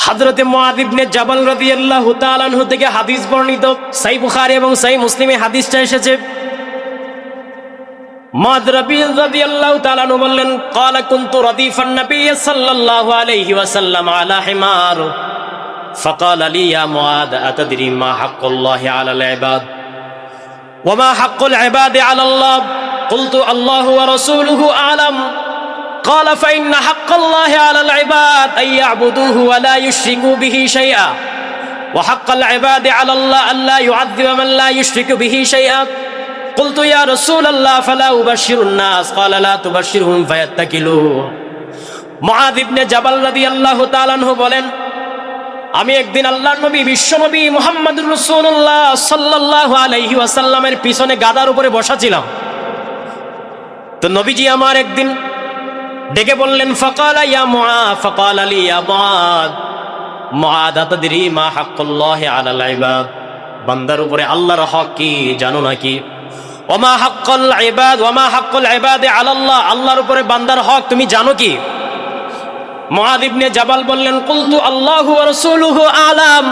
হযরতে মুআয ইবনে জাবাল রাদিয়াল্লাহু তাআলা আনহু থেকে হাদিস বর্ণিত, সহিহ বুখারী এবং সহিহ মুসলিমে হাদিসটা এসেছে। মুআয রাদিয়াল্লাহু তাআলা আনহু বললেন, ক্বালা কুনতু রাদিফান নবী সাল্লাল্লাহু আলাইহি ওয়াসাল্লাম আলা হিমার ফাকালা লি ইয়া মুআয আতাদরি মা হাক্কুল্লাহি আলাল ইবাদ ওয়া মা হাক্কুল ইবাদি আলাল্লাহ? কুলতু আল্লাহু ওয়া রাসূলুহু আ'লাম। قال فإن حق الله على العباد أن يعبدوه ولا يشركوا به شيئا وحق العباد على الله أن لا يعذب من لا يشرك به شيئا قلت يا رسول الله فلا أبشر الناس قال لا تبشرهم فيتكلوا মুআয ইবনে জাবাল রাদিয়াল্লাহু তাআলা আনহু বলেন, আমি একদিন আল্লাহর নবী বিশ্বনবী মুহাম্মদুর রাসূলুল্লাহ সাল্লাল্লাহু আলাইহি ওয়াসাল্লামের পিছনে গাদার উপরে বসা ছিলাম। তো নবীজি আমার একদিন ডেকে বললেন, ফাকালা ইয়া মুআয ফাকালা লি ইয়া মুআয মুআয আতাদরি মা হাক্কুল্লাহি আলাল ইবাদ? বান্দার উপরে আল্লাহর হক কি জানো নাকি? ওয়া মা হাক্কুল ইবাদ ওয়া মা হাক্কুল ইবাদি আলাল্লাহ, আল্লাহর উপরে বান্দার হক তুমি জানো কি? মুআয ইবনে জাবাল বললেন, কুলতু আল্লাহু ওয়া রাসূলুহু আ'লাম।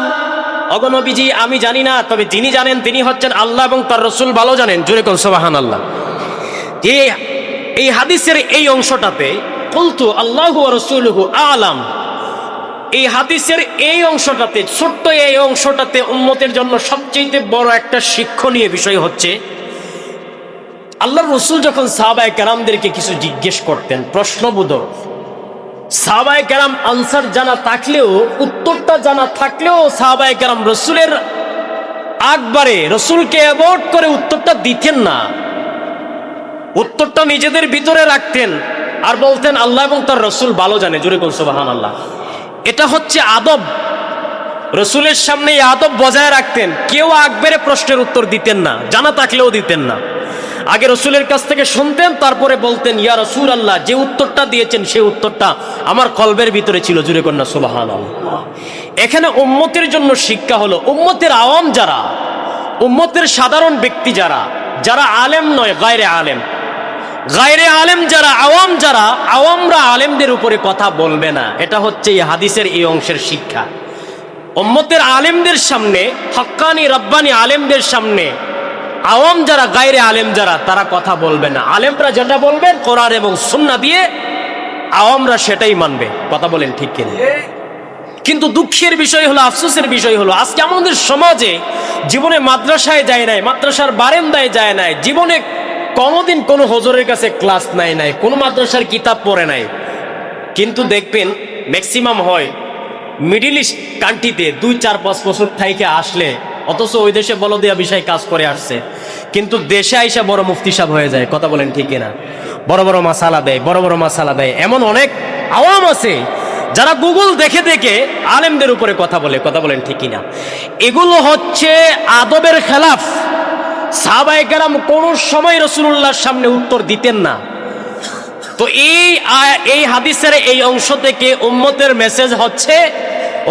ওগো নবীজি আমি জানি না, তবে যিনি জানেন তিনি হচ্ছেন আল্লাহ এবং তার রাসূল ভালো জানেন। জোরে কোন সুবহানাল্লাহ। এই হাদিসের এই অংশটাতে কুলতু আল্লাহু ওয়া রাসূলুহু আ'লাম, এই হাদিসের এই অংশটাতে, ছোট্ট এই অংশটাতে উম্মতের জন্য সবচেয়ে বড় একটা শিক্ষণীয় বিষয় হচ্ছে, আল্লাহর রাসূল যখন সাহাবায়ে কেরামদেরকে কিছু জিজ্ঞেস করতেন প্রশ্নবোধক, সাহাবায়ে কেরাম আনসার জানা থাকলেও, উত্তরটা জানা থাকলেও সাহাবায়ে কেরাম রাসূলের আকবারে রাসূলকে অ্যাভয়েড করে উত্তরটা দিতেন না। উত্তরটা নিজেদের ভিতরে রাখতেন আর বলতেন আল্লাহ এবং তার রাসূল ভালো জানে। জোরে বল সুবহানাল্লাহ। এটা হচ্ছে আদব। রাসূলের সামনে এই আদব বজায় রাখতেন। কেউ আকবারে প্রশ্নের উত্তর দিতেন না, জানা থাকলেও দিতেন না। আগে রাসূলের কাছ থেকে শুনতেন, তারপরে বলতেন ইয়া রাসূলুল্লাহ, যে উত্তরটা দিয়েছেন সেই উত্তরটা আমার কলবের ভিতরে ছিল। জোরে কন্যা সুবহানাল্লাহ। এখানে উম্মতের জন্য শিক্ষা হলো, উম্মতের আওয়াম যারা, উম্মতের সাধারণ ব্যক্তি যারা, যারা আলেম নয় গায়রে আলেম, গায়রে আলেম যারা, আওয়াম যারা, আওয়ামরা আলেমদের উপরে কথা বলবে না। এটা হচ্ছে এই হাদিসের এই অংশের শিক্ষা। উম্মতের আলেমদের সামনে, হক্কানি রব্বানি আলেমদের সামনে আওয়াম যারা, গায়রে আলেম যারা, তারা কথা বলবে না। আলেমরা যেটা বলবেন কোরআন এবং সুন্নাহ দিয়ে, আওয়ামরা সেটাই মানবে। কথা বলেন ঠিক কিনা? কিন্তু দুঃখের বিষয় হলো, আফসোসের বিষয় হলো, আজকে আমাদের সমাজে জীবনে মাদ্রাসায় যায় নাই, মাদ্রাসার বারান্দায় যায় নাই, জীবনে কোনোদিন কোনো হুজুরের কাছে ক্লাস নাই, কোনো মাদ্রাসার কিতাব পড়ে নাই, কিন্তু দেখবেন ম্যাক্সিমাম হয় মিডল ইস্ট কান্ট্রিতে 2-4-5 বছর থেকে আসলে, অথচ ওই দেশে বলদিয়া বিষয় কাজ করে আসছে, কিন্তু দেশে আইসা বড় মুফতি সাহেব হয়ে যায়। কথা বলেন ঠিক কিনা? বড় বড় মাসালা দেয়, বড় বড় মাসালা দেয়। এমন অনেক আওয়াম আছে যারা গুগল দেখে দেখে আলেমদের উপরে কথা বলে। কথা বলেন ঠিক কিনা? এগুলো হচ্ছে আদবের খেলাফ। সাহাবায়ে কেরাম কোন সময় রাসূলুল্লাহর সামনে উত্তর দিতেন না। তো এই হাদিসের এই অংশ থেকে উম্মতের মেসেজ হচ্ছে,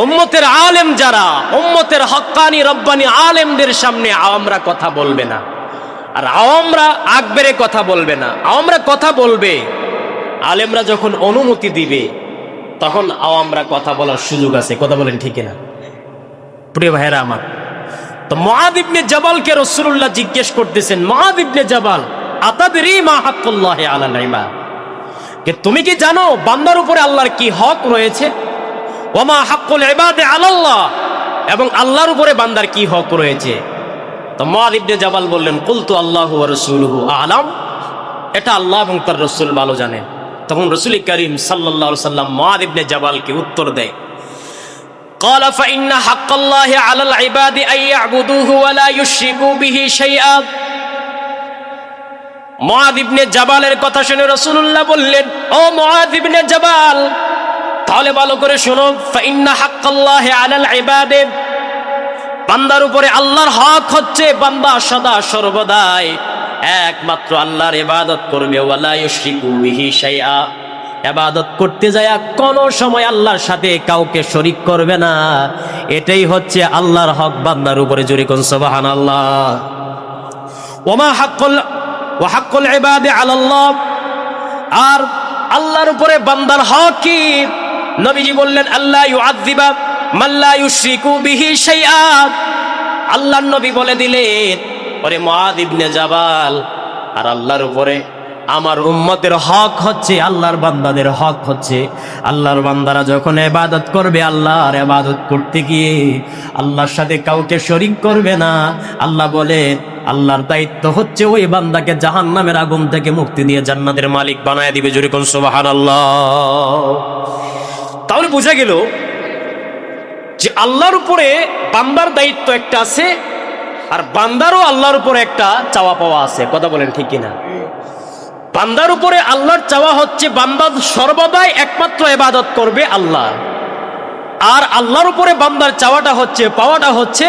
উম্মতের আলেম যারা, উম্মতের হক্কানি রব্বানি আলেমদের সামনে আওয়ামরা কথা বলবে না। আর আওয়ামরা আকবারে কথা বলবে না। আওয়ামরা কথা বলবে, আলেমরা যখন অনুমতি দিবে তখন আওয়ামরা কথা বলার সুযোগ আছে। কথা বলেন ঠিক না? প্রিয় ভাইরা আমার, তো মুআয ইবনে জাবালকে রাসূলুল্লাহ জিজ্ঞেস করতেছেন, মুআয ইবনে জাবাল আতাদরি মা হাক্কুল্লাহি আলাল ইবাদ, যে তুমি কি জানো বান্দার উপরে আল্লাহর কি হক রয়েছে? ওয়া মা হাক্কুল ইবাদি আলাল্লাহ, এবং আল্লাহর উপরে বান্দার কি হক রয়েছে? তো মুআয ইবনে জাবাল বললেন, কুলতু আল্লাহু ওয়া রাসূলুহু আ'লাম, এটা আল্লাহ এবং তার রাসূল ভালো জানেন। তখন রাসূল করিম সাল্লাল্লাহু আলাইহি ওয়াসাল্লাম মুআয ইবনে জাবালকে উত্তর দেয়, قال فإن حق الله على العباد أن يعبدوه ولا يشركوا به شيئا। মুআয ইবনে জাবালের কথা শুনে রাসূলুল্লাহ বললেন, ও মুআয ইবনে জাবাল, তাহলে ভালো করে শোনো, فإن حق الله على العباد, বান্দার উপরে আল্লাহর হক হচ্ছে বান্দা সদা সর্বদাই একমাত্র আল্লাহর ইবাদত করবে, ওয়ালা ইউশরিকু বিহি শাইআ, ইবাদত করতে যায় কোন সময় আল্লাহর সাথে কাউকে শরীক করবে না। এটাই হচ্ছে আল্লাহর হক বান্দার উপরে। জোরে কোন সুবহানাল্লাহ। ওয়া হাক্কুল ইবাদি আলাল্লাহ, আর আল্লাহর উপরে বান্দার হক কি? নবীজি বললেন আল্লাহ ইউআযযিবা মান লা ইউশরিকু বিহি শাইআ। আল্লাহর নবী বলে দিলেন, ওরে মুআয ইবনে জাবাল, আর আল্লাহর উপরে আমার উম্মতের হক হচ্ছে, আল্লাহর বান্দাদের হক হচ্ছে, আল্লাহর বান্দারা যখন ইবাদত করবে, আল্লাহর ইবাদত করতে গিয়ে আল্লাহর সাথে কাউকে শরীক করবে না। আল্লাহ বলে আল্লাহর দায়িত্ব হচ্ছে ওই বান্দাকে জাহান্নামের আগুন থেকে মুক্তি দিয়ে জান্নাতের মালিক বানায় দিবে। জোরে কোন সুবহানাল্লাহ। তাহলে বোঝা গেল যে আল্লাহর উপরে বান্দার দায়িত্ব একটা আছে, আর বান্দারও আল্লাহর উপরে একটা চাওয়া পাওয়া আছে। কথা বলেন ঠিক কিনা? বান্দার উপরে আল্লাহর চাওয়া হচ্ছে বান্দা সর্বদাই একমাত্র ইবাদত করবে আল্লাহ, আর আল্লাহর উপরে বান্দার চাওয়াটা হচ্ছে, পাওয়াটা হচ্ছে,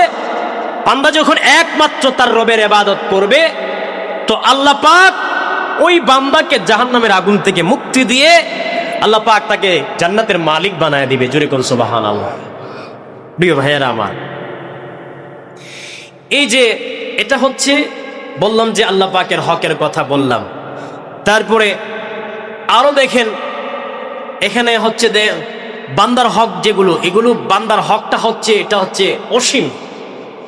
বান্দা যখন একমাত্র তার রবের ইবাদত করবে তো আল্লাহ পাক ওই বান্দাকে জাহান্নামের আগুন থেকে মুক্তি দিয়ে আল্লাহ পাক তাকে জান্নাতের মালিক বানায় দিবে। জোরে কোন সুবহানাল্লাহ। প্রিয় ভাইয়েরা আমার, এই যে এটা হচ্ছে বললাম যে আল্লাহ পাকের হকের কথা বললাম। তারপরে আরো দেখেন এখানে হচ্ছে বান্দার হক যেগুলো, এগুলো বান্দার হকটা হচ্ছে, এটা হচ্ছে অসীম,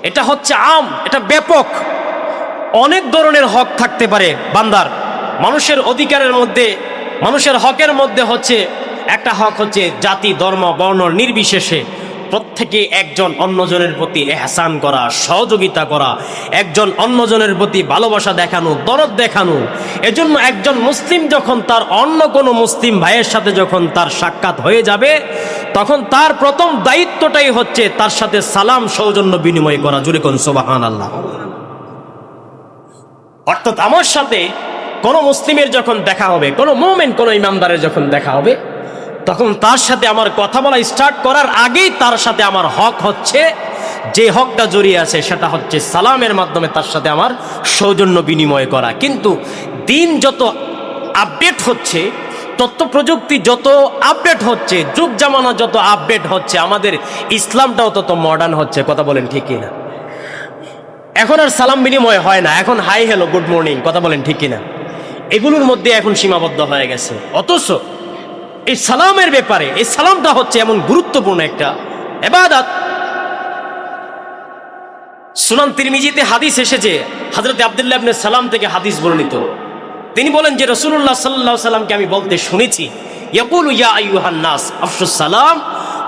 এটা হচ্ছে আম, এটা ব্যাপক। অনেক ধরনের হক থাকতে পারে বান্দার। মানুষের অধিকারের মধ্যে, মানুষের হকের মধ্যে হচ্ছে একটা হক হচ্ছে জাতি, ধর্ম, বর্ণ নির্বিশেষে প্রত্যেকে একজন অন্যজনের প্রতি ইহসান করা, সহযোগিতা করা, একজন অন্যজনের প্রতি ভালোবাসা দেখানো, দরদ দেখানো। এজন্য একজন মুসলিম যখন তার অন্য কোনো মুসলিম ভাইয়ের সাথে যখন তার সাক্ষাৎ হয়ে যাবে, তখন তার প্রথম দায়িত্বটাই হচ্ছে তার সাথে সালাম সৌজন্য বিনিময় করা। জোরে কোন সুবহানাল্লাহ। অর্থাৎ আমার সাথে কোনো মুসলিমের যখন দেখা হবে, কোনো মুমিন, কোনো ইমানদারের যখন দেখা হবে, তখন তার সাথে আমার কথা বলা স্টার্ট করার আগেই তার সাথে আমার হক হচ্ছে, যে হকটা জড়িয়ে আছে সেটা হচ্ছে সালামের মাধ্যমে তার সাথে আমার সৌজন্য বিনিময় করা। কিন্তু দিন যত আপডেট হচ্ছে, তথ্য প্রযুক্তি যত আপডেট হচ্ছে, যুগ জামানা যত আপডেট হচ্ছে, আমাদের ইসলামটাও তত মডার্ন হচ্ছে। কথা বলেন ঠিক কিনা? এখন আর সালাম বিনিময় হয় না, এখন হাই হ্যালো গুড মর্নিং। কথা বলেন ঠিক কিনা? এগুলোর মধ্যে এখন সীমাবদ্ধ হয়ে গেছে। অথচ এই সালামের ব্যাপারে, এই সালামটা হচ্ছে এমন গুরুত্বপূর্ণ একটা ইবাদত। সুনান তিরমিজিতে হাদিস এসেছে, হযরত আব্দুল্লাহ ইবনে সালাম থেকে হাদিস বর্ণিত। তিনি বলেন যে রাসূলুল্লাহ সাল্লাল্লাহু আলাইহি সাল্লামকে আমি বলতে শুনেছি, ইয়াকুলু ইয়া আইয়ুহান নাস আফশুস সালাম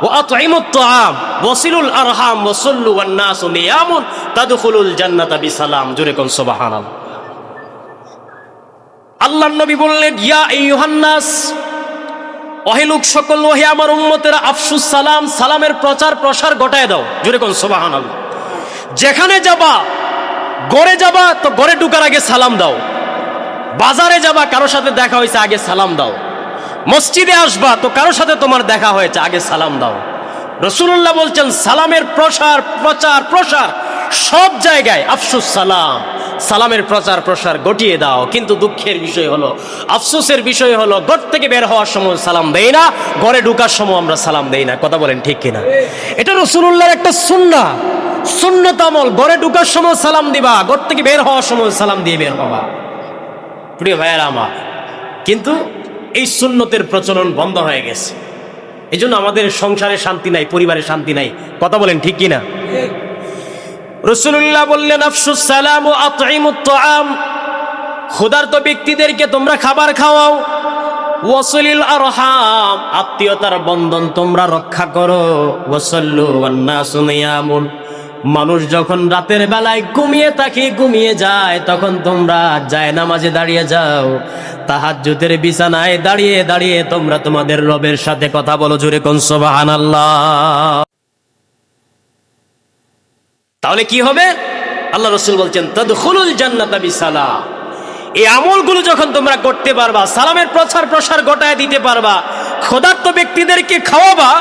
ওয়া আতঈমুত তাআম ওয়াসিলুল আরহাম ওয়া সাল্লু ওয়ান নাসু নিয়ামুন তাদখুলুল জান্নাতা বিসালাম। জোরে কোন সুবহানাল্লাহ। আল্লাহর নবী বললেন, ইয়া আইয়ুহান নাস, ওহে লোক সকল, ওহে আমার উম্মতেরা, আফশুস সালাম, সালামের প্রচার প্রসার ঘটায় দাও। জোরে কোন সুবহানাল্লাহ। যেখানে যাবা, ঘরে যাবা তো ঘরে ঢোকার আগে সালাম দাও, বাজারে যাবা কারোর সাথে দেখা হয়েছে আগে সালাম দাও, মসজিদে আসবা তো কারোর সাথে তোমার দেখা হয়েছে আগে সালাম দাও। রাসূলুল্লাহ বলছেন সালামের প্রসার, প্রচার প্রসার সব জায়গায় আফশুস সালাম, সালামের প্রচার প্রসার ঘটিয়ে দাও। কিন্তু দুঃখের বিষয় হলো, আফসোসের বিষয় হলো, ঘর থেকে বের হওয়ার সময় সালাম দেই না, ঘরে ঢোকার সময় আমরা সালাম দেই না। কথা বলেন ঠিক কিনা? এটা রাসূলুল্লাহর একটা সুন্নাহ, সুন্নত আমল। ঘরে ঢোকার সময় সালাম দিবা, ঘর থেকে বের হওয়ার সময় সালাম দিয়ে বের হবা। প্রিয় ভাইয়েরা আমার, কিন্তু এই সুন্নতের প্রচলন বন্ধ হয়ে গেছে। এই জন্য আমাদের সংসারে শান্তি নাই, পরিবারে শান্তি নাই। কথা বলেন ঠিক কিনা? রাসূলুল্লাহ বললেন আফশুস সালাম ওয়া আতঈমুত তাআম, ক্ষুধার্ত ব্যক্তিদেরকে তোমরা খাবার খাওয়াও, ওয়াসিলিল আরহাম, আত্মীয়তার বন্ধন তোমরা রক্ষা করো, ওয়াসাল্লু ওয়ান নাসু নিয়ামুন, মানুষ যখন রাতের বেলায় ঘুমিয়ে থাকে, ঘুমিয়ে যায়, তখন তোমরা জায়নামাজে দাঁড়িয়ে যাও, তাহাজ্জুদের বিছানায় দাঁড়িয়ে দাঁড়িয়ে তোমরা তোমাদের রবের সাথে কথা বলো। জোরে কোন সুবহানাল্লাহ। তাহলে কি হবে? আল্লাহ রাসূল বলছেন তাদখুলুল জান্নাতা বিসালাম। এই আমলগুলো যখন তোমরা করতে পারবা, সালামের প্রচার প্রসার ঘটায় দিতে পারবা, ক্ষুধার্ত ব্যক্তিদেরকে খাওয়াবা,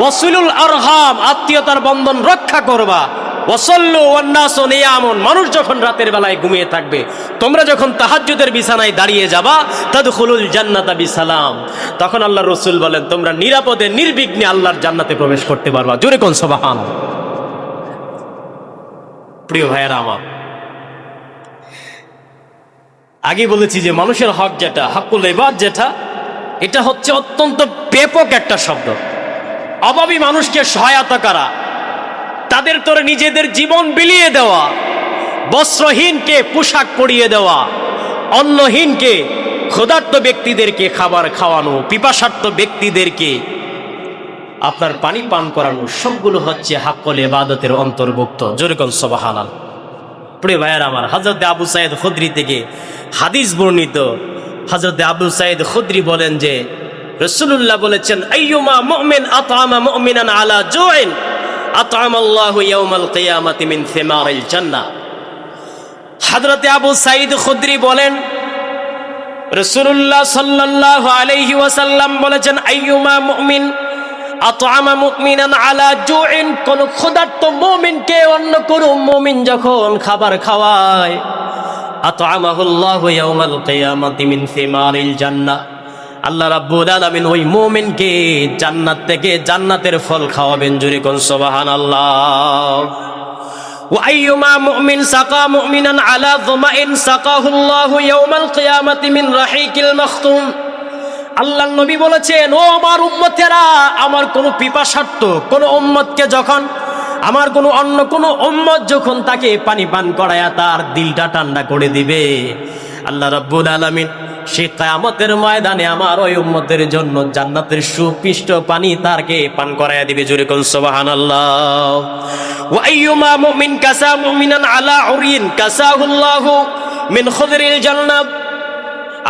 ওয়াসিলুল আরহাম, আত্মীয়তার বন্ধন রক্ষা করবা, ওয়াসাল্লু ওয়ান নাসু নিয়ামুন, মানুষ যখন রাতের বেলায় ঘুমিয়ে থাকবে, তোমরা যখন তাহাজ্জুদের বিছানায় দাঁড়িয়ে যাবা, তাদখুলুল জান্নাতা বিসালাম, তখন আল্লাহর রাসূল বলেন তোমরা নিরাপদে নির্বিঘ্নে আল্লাহর জান্নাতে প্রবেশ করতে পারবা। জোরে কোন সুবহানাল্লাহ। প্রিয় ভাইয়েরা আমার, আগে বলেছি যে মানুষের হক যেটা, হকুল ইবাদ যেটা, এটা হচ্ছে অত্যন্ত ব্যাপক একটা শব্দ। অভাবী মানুষকে সহায়তা করা, তাদের তোরে নিজেদের জীবন বিলিয়ে দেওয়া, বস্ত্রহীনকে পোশাক পরিয়ে দেওয়া, অন্নহীনকে, ক্ষুধার্ত ব্যক্তিদেরকে খাবার খাওয়ানো, পিপাসার্ত ব্যক্তিদেরকে আপনার পানি পান করানো, সবগুলো হচ্ছে হাক্কুল ইবাদতের অন্তর্ভুক্ত। জোরে কোন সুবহানাল্লাহ। প্রিয় ভাইয়ের আমার, হযরত আবু সাঈদ খুদরি থেকে হাদিস বর্ণিত। হযরত আবু সাঈদ খুদরি বলেন যে রাসূলুল্লাহ বলেছেন, আইয়ুমা মুমিন আতআমা মুমিনান আলা জুইন আতআমাল্লাহু ইয়াওমাল কিয়ামাতি মিন সিমারিল জান্নাহ। হযরত আবু সাঈদ খুদরি বলেন, রাসূলুল্লাহ সাল্লাল্লাহু আলাইহি ওয়াসাল্লাম বলেছেন, আইয়ুমা মুমিন আতআমা মুমিনান আলা জুইন, কোন ক্ষুধার্ত মুমিনকে অন্য কোন মুমিন যখন খাবার খাওয়ায়, আতআমাহুল্লাহু ইয়াওমাল কিয়ামাতি মিন সিমারিল জান্নাহ, আল্লাহ রাব্বুল আলামিন ওই মুমিনকে জান্নাত থেকে জান্নাতের ফল খাওয়াবেন। জোরে কোন সুবহানাল্লাহ। ওয়া আইয়ুমা মুমিন সাকা মুমিনান আলা যুমাইন সাকাহুল্লাহু ইয়াওমাল কিয়ামাতি মিন রাহিকিল মাখতুম। আল্লাহর নবী বলেছেন, ও আমার উম্মতেরা, আমার কোন পিপাসার্ত কোন উম্মতকে যখন, আমার কোন অন্য কোন উম্মত যখন তাকে পানি পান করায়া তার দিলটা ঠান্ডা করে দিবে, আল্লাহ রাব্বুল আলামিন সেই কিয়ামতের ময়দানে আমার ওই উম্মতের জন্য জান্নাতের সুপিষ্ট পানি তারকে পান করায়া দিবে। জোরে কোন সুবহানাল্লাহ। ওয়া আইয়ুমা মুমিন কাসা মুমিনান আলা উরিন কাসাহুল্লাহু মিন খুদরিল জান্নাহ।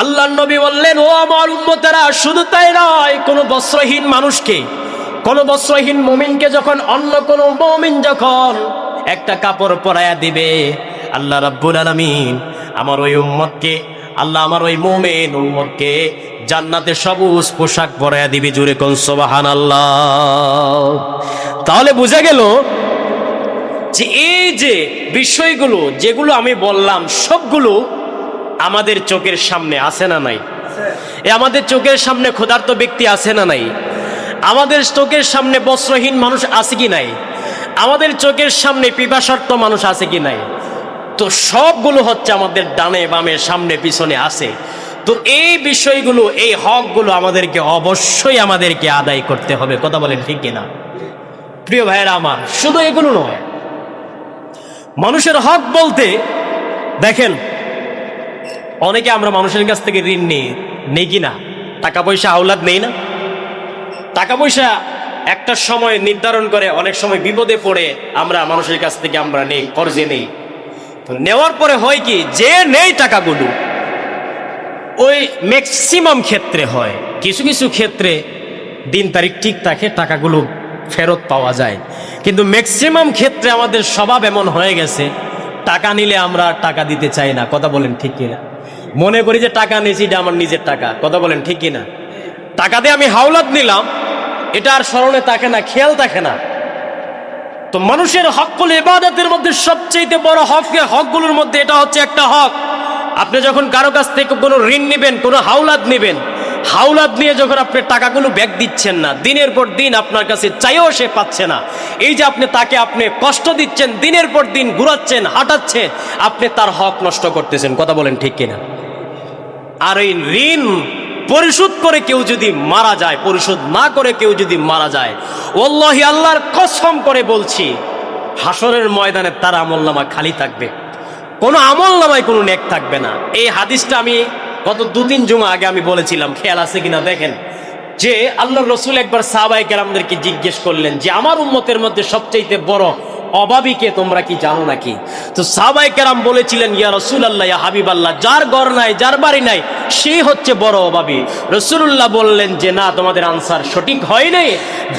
আল্লাহর নবী বললেন, ও আমার উম্মতেরা, শুধু তাই নয়, কোন বস্ত্রহীন মানুষকে, কোন বস্ত্রহীন মুমিনকে যখন অন্য কোন মুমিন যখন একটা কাপড় পরায়া দিবে, আল্লাহ রাব্বুল আলামিন আমার ওই উম্মতকে, আল্লাহ আমার ওই মুমিন উম্মতকে জান্নাতে সবুজ পোশাক পরায়া দিবে। জোরে কোন সুবহানাল্লাহ। তাহলে বোঝা গেল যে এই যে বিষয়গুলো যেগুলো আমি বললাম, সবগুলো আমাদের চোখের সামনে আছে না নাই? আমাদের চোখের সামনে ক্ষুধার্ত ব্যক্তি আছে না নাই? আমাদের চোখের সামনে বস্ত্রহীন মানুষ আছে কি নাই? আমাদের চোখের সামনে পিপাসার্ত মানুষ আছে কি নাই? তো সবগুলো হচ্ছে আমাদের ডানে বামে সামনে পিছনে আছে। তো এই বিষয়গুলো, এই হকগুলো আমাদেরকে অবশ্যই আমাদেরকে আদায় করতে হবে। কথা বলেন ঠিক কিনা? প্রিয় ভাইয়েরা আমার, শুধু এগুলো নয়, মানুষের হক বলতে দেখেন, অনেকে আমরা মানুষের কাছ থেকে ঋণ নেই কিনা, টাকা পয়সা আওলাদ নেই না? টাকা পয়সা একটা সময় নির্ধারণ করে, অনেক সময় বিপদে পড়ে আমরা মানুষের কাছ থেকে আমরা নেই, কর্জে নেই। নেওয়ার পরে হয় কি, যে নেই টাকাগুলো, ওই ম্যাক্সিমাম ক্ষেত্রে হয়, কিছু কিছু ক্ষেত্রে দিন তারিখ ঠিক থাকে, টাকাগুলো ফেরত পাওয়া যায়। কিন্তু ম্যাক্সিমাম ক্ষেত্রে আমাদের স্বভাব এমন হয়ে গেছে, টাকা নিলে আমরা টাকা দিতে চাই না। কথা বলেন ঠিক কিনা? মনে করি যে টাকা নিয়েছি, এটা আমার নিজের টাকা। কথা বলেন ঠিক কিনা? টাকা দিয়ে আমি হাওলাত নিলাম, এটা আর স্মরণে থাকে না, খেয়াল থাকে না। তো মানুষের হকুল ইবাদতের মধ্যে সবচেয়ে বড় হকগুলোর মধ্যে এটা হচ্ছে একটা হক। আপনি যখন কারো কাছ থেকে কোনো ঋণ নেবেন, কোনো হাওলাত নেবেন, হাওলাত নিয়ে যখন আপনি টাকাগুলো ব্যাক দিচ্ছেন না, দিনের পর দিন আপনার কাছে চাইও সে পাচ্ছে না, এই যে আপনি তাকে আপনি কষ্ট দিচ্ছেন, দিনের পর দিন ঘুরাচ্ছেন, হাঁটাচ্ছেন, আপনি তার হক নষ্ট করতেছেন। কথা বলেন ঠিক কিনা? আর এই ঋণ পরিশোধ করে কেউ যদি মারা যায়, পরিশোধ না করে কেউ যদি মারা যায়, ওয়াল্লাহি আল্লাহর কসম করে বলছি, হাসরের ময়দানে তার আমলনামা খালি থাকবে, কোনো আমলনামায় কোনো নেক থাকবে না। এই হাদিসটা আমি গত 2-3 জুমা আগে আমি বলেছিলাম, খেয়াল আছে কিনা দেখেন, যে আল্লাহর রাসূল একবার সাহাবায়ে কেরামদেরকে জিজ্ঞেস করলেন যে আমার উম্মতের মধ্যে সবচেয়ে বড় অভাবীকে তোমরা কি জানো নাকি? তো সাহাবায়ে কেরাম বলেছিলেন, ইয়া রাসূলুল্লাহ, ইয়া হাবিবাল্লাহ, যার ঘর নাই, যার বাড়ি নাই, সে হচ্ছে বড় অভাবী। রাসূলুল্লাহ বললেন যে না, তোমাদের আনসার সঠিক হয় নাই,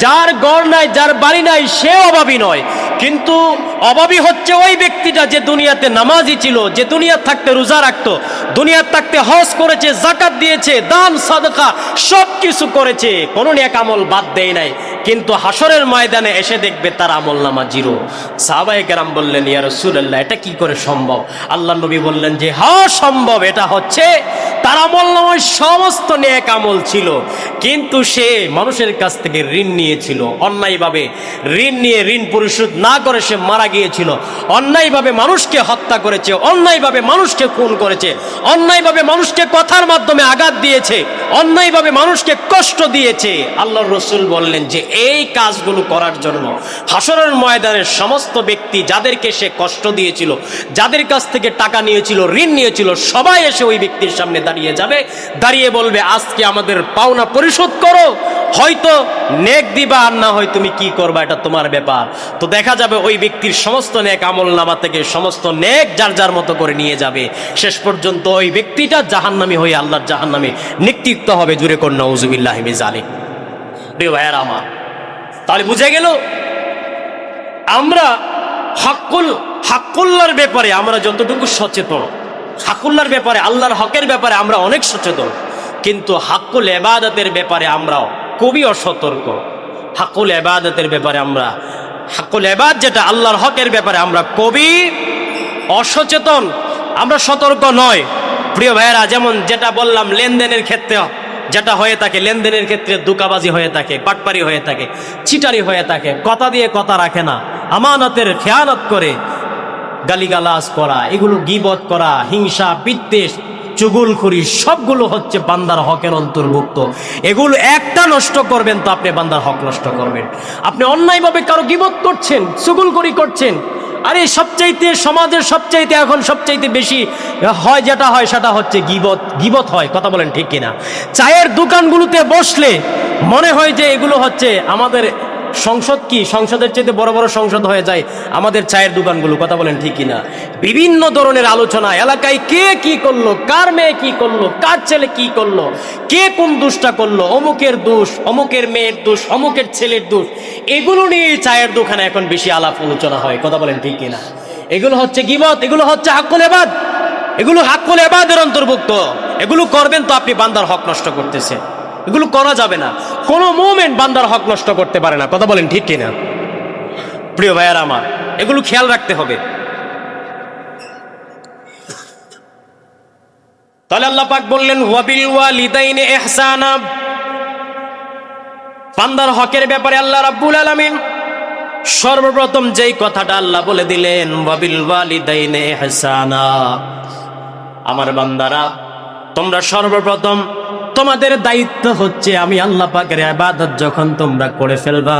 যার ঘর নাই, যার বাড়ি নাই, সে অভাবী নয়, কিন্তু অভাবী হচ্ছে ওই ব্যক্তিটা যে দুনিয়াতে নামাজি ছিল, যে দুনিয়া থাকতে রোজা রাখতো, দুনিয়া থাকতে হজ করেছে, যাকাত দিয়েছে, দান সাদকা সব কিছু করেছে, কোনো নেক আমল বাদ দেয় নাই, কিন্তু হাসরের ময়দানে এসে দেখবে তার আমলনামা জিরো। সাহাবায়ে কেরাম বললেন, ইয়া রাসূলুল্লাহ, এটা কি করে সম্ভব? আল্লাহর নবী বললেন যে হ্যাঁ সম্ভব, এটা হচ্ছে তার আমলনামায় সমস্ত নেক আমল ছিল, কিন্তু সে মানুষের কাছ থেকে ঋণ নিয়েছিল, অন্যায়ভাবে ঋণ নিয়ে ঋণ পরিশোধ না করে সে মারা গিয়েছিল, অন্যায়ভাবে মানুষকে হত্যা করেছে, অন্যায়ভাবে মানুষকে খুন করেছে, অন্যায়ভাবে মানুষকে কথার মাধ্যমে আঘাত দিয়েছে, অন্যায়ভাবে মানুষকে কষ্ট দিয়েছে, আল্লাহর রাসূল বললেন যে এই কাজগুলো করার জন্য হাসরের ময়দানের সমস্ত ব্যক্তি যাদেরকে সে কষ্ট দিয়েছিল, যাদের কাছ থেকে টাকা নিয়েছিল, ঋণ নিয়েছিল, সবাই এসে ওই ব্যক্তির সামনে দাঁড়িয়ে যাবে, দাঁড়িয়ে বলবে আজকে আমাদের পাওনা পরিশোধ করো, হয়তো নেক দিবা আর না হয় তুমি কি করবা এটা তোমার ব্যাপার। তো দেখা যাবে ওই ব্যক্তির সমস্ত নেক আমলনামা থেকে সমস্ত নেক যার যার মতো করে নিয়ে যাবে, শেষ পর্যন্ত ওই ব্যক্তিটা জাহান্নামী হয়ে আল্লাহর জাহান্নামে নিক্ষিপ্ত হবে। জুরে কর নাউযুবিল্লাহি মিন যালিক। প্রিয় ভাইয়েরা আমার, তাহলে বুঝে গেল আমরা হাক্কুল্লাহর ব্যাপারে আমরা যতটুকু সচেতন, হাক্কুল্লাহর ব্যাপারে আল্লাহর হকের ব্যাপারে আমরা অনেক সচেতন, কিন্তু হাক্কুল ইবাদতের ব্যাপারে আমরা খুবই অসতর্ক। হাক্কুল ইবাদতের ব্যাপারে আমরা, হাক্কুল ইবাদ যেটা আল্লাহর হকের ব্যাপারে আমরা খুবই অসচেতন, আমরা সতর্ক নয়। প্রিয় ভাইয়েরা, যেমন যেটা বললাম লেনদেনের ক্ষেত্রে যেটা হয়ে থাকে, লেনদেনের ক্ষেত্রে ধোঁকাবাজি হয়ে থাকে, পাটপারি হয়ে থাকে, চিটারি হয়ে থাকে, কথা দিয়ে কথা রাখে না, আমানতের খেয়ানত করে, গালিগালাজ করা, এগুলো গীবত করা, হিংসা বিদ্বেষ চুগলখড়ি সবগুলো হচ্ছে বান্দার হকের অন্তর্ভুক্ত। এগুলো একটা নষ্ট করবেন তো আপনি বান্দার হক নষ্ট করবেন। আপনি অন্যায়ভাবে কারো গীবত করছেন, চুগলখড়ি করছেন, আরে সবচাইতে সমাজের সবচাইতে এখন সবচাইতে বেশি হয় যেটা হয় সেটা হচ্ছে গীবত হয়। কথা বলেন ঠিক কিনা? চায়ের দোকানগুলোতে বসলে মনে হয় যে এগুলো হচ্ছে আমাদের সংসদ, কি সংসদের চাইতে বড় বড় সংসদ হয়ে যায় আমাদের চায়ের দোকানগুলো। কথা বলেন ঠিক কিনা? বিভিন্ন ধরনের আলোচনা, এলাকায় কে কি করলো, কার মেয়ে কি করলো, কার ছেলে কি করলো, কে কোন দোষটা করলো, অমুকের দোষ, অমুকের মেয়ের দোষ, অমুকের ছেলের দোষ, এগুলো নিয়ে চায়ের দোকানে এখন বেশি আলাপ আলোচনা হয়। কথা বলেন ঠিক কিনা? এগুলো হচ্ছে গীবত, এগুলো হচ্ছে হাক্কুল ইবাদ, এগুলো হাক্কুল ইবাদের অন্তর্ভুক্ত। এগুলো করবেন তো আপনি বান্দার হক নষ্ট করতেছেন। এগুলো করা যাবে না, কোন মুমিন বান্দার হক নষ্ট করতে পারে না। কথা বলেন ঠিক কিনা? প্রিয় ভাইয়ারা আমার, এগুলো খেয়াল রাখতে হবে। তাহলে আল্লাহ পাক বললেন ওয়াবিল ওয়ালিদাইনি ইহসানা, বান্দার হকের ব্যাপারে আল্লাহ রাব্বুল আলামিন সর্বপ্রথম যেই কথাটা আল্লাহ বলে দিলেন ওয়াবিল ওয়ালিদাইনি ইহসানা, আমার বান্দারা তোমরা সর্বপ্রথম তোমাদের দায়িত্ব হচ্ছে আমি আল্লাহ পাকের ইবাদত যখন তোমরা করে ফেলবা,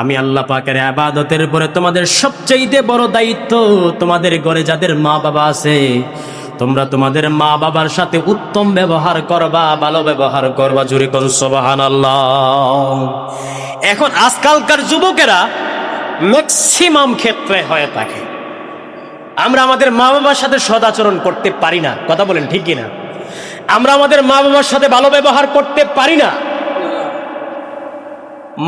আমি আল্লাহ পাকের ইবাদতের পরে তোমাদের সবচেয়ে বড় দায়িত্ব তোমাদের ঘরে যাদের মা বাবা আছে, তোমরা তোমাদের মা বাবার সাথে উত্তম ব্যবহার করবা, ভালো ব্যবহার করবা। জোরে কোন সুবহানাল্লাহ। এখন আজকালকার যুবকেরা ম্যাক্সিমাম ক্ষেত্রে হয়ে থাকে আমরা আমাদের মা বাবার সাথে সদাচরণ করতে পারি না। কথা বলেন ঠিক কিনা? আমরা আমাদের মা বাবার সাথে ভালো ব্যবহার করতে পারি না।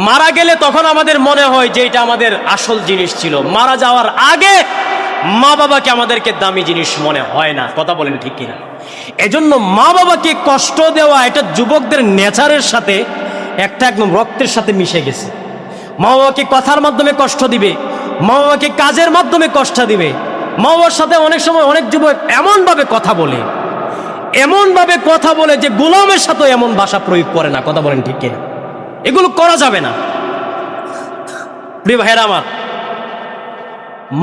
মারা গেলে তখন আমাদের মনে হয় যে এটা আমাদের আসল জিনিস ছিল, মারা যাওয়ার আগে মা বাবাকে আমাদেরকে দামি জিনিস মনে হয় না। কথা বলেন ঠিক কিনা? এজন্য মা বাবাকে কষ্ট দেওয়া এটা যুবকদের নেচারের সাথে একটা একদম রক্তের সাথে মিশে গেছে। মা বাবাকে কথার মাধ্যমে কষ্ট দিবে, মা বাবাকে কাজের মাধ্যমে কষ্ট দিবে। মা বাবার সাথে অনেক সময় অনেক যুবক এমনভাবে কথা বলে, এমনভাবে কথা বলে যে গোলামের সাথে এমন ভাষা প্রয়োগ করে না। কথা বলেন ঠিক কিনা? এগুলো করা যাবে না। প্রিয় ভাইয়েরা আমার,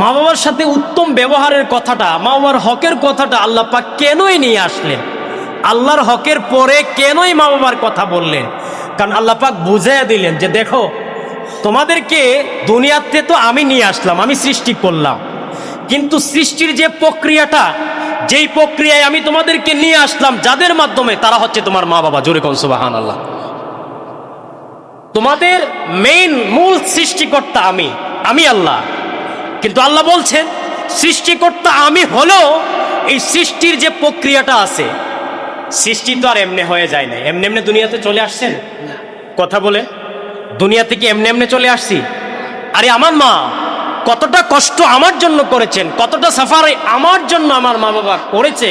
মা বাবার সাথে উত্তম ব্যবহারের কথাটা, মা বাবার হকের কথাটা আল্লাহ পাক কেনই নিয়ে আসলেন? আল্লাহর হকের পরে কেনই মা বাবার কথা বললেন? কারণ আল্লাহ পাক বুঝাইয়া দিলেন যে দেখো, তোমাদেরকে দুনিয়াতে তো আমি নিয়ে আসলাম, আমি সৃষ্টি করলাম, কিন্তু সৃষ্টির যে প্রক্রিয়াটা, যেই প্রক্রিয়ায় আমি তোমাদেরকে নিয়ে আসলাম যাদের মাধ্যমে, তারা হচ্ছে তোমার মা বাবা। জোরে কোন সুবহানাল্লাহ। তোমাদের মূল সৃষ্টিকর্তা আমি আল্লাহ। কিন্তু আল্লাহ বলছেন সৃষ্টিকর্তা আমি হলেও এই সৃষ্টির যে প্রক্রিয়াটা আছে, সৃষ্টি তো আর এমনি হয়ে যায় না। এমনি এমনি দুনিয়াতে চলে আসছেন? কথা বলে দুনিয়া থেকে এমনি এমনি চলে আসছি? আরে আমার মা কতটা কষ্ট আমার জন্য করেছেন, কতটা সাফার আমার জন্য আমার মা বাবা করেছে,